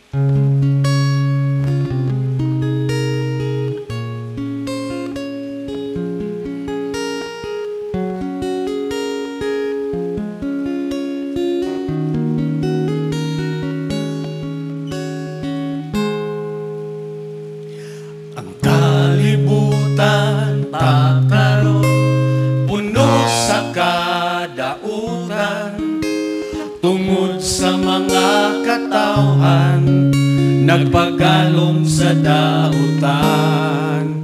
Ang kalibutan pagkaroon, puno sa kadautan, tungod sa mga katawhan, nagpagalong sa dautan.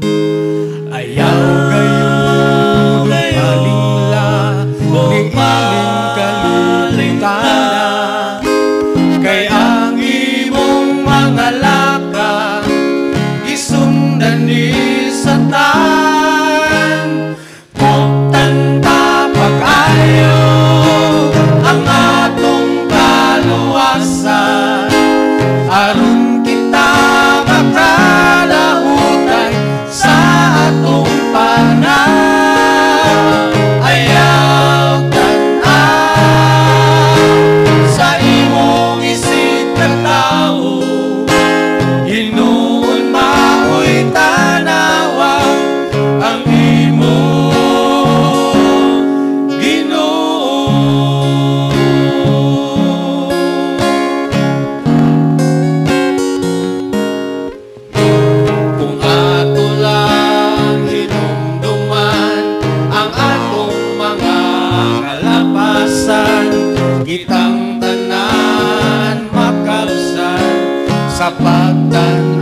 Ayaw gayon palingla, ni iling kalibutan, kay ang imong mga laka isundan ni Satan. Buktan ta pag-ayo ang atong kaluwasan, aron kita makadahutay sa atong panahon. Ayaw tan-aw sa imong isip na tao, hinuon mao'y tanawa ang imong Ginoo. Kung ato lang hinumduman ang atong mga kalapasan, kitang tanan makabsan sa pagtan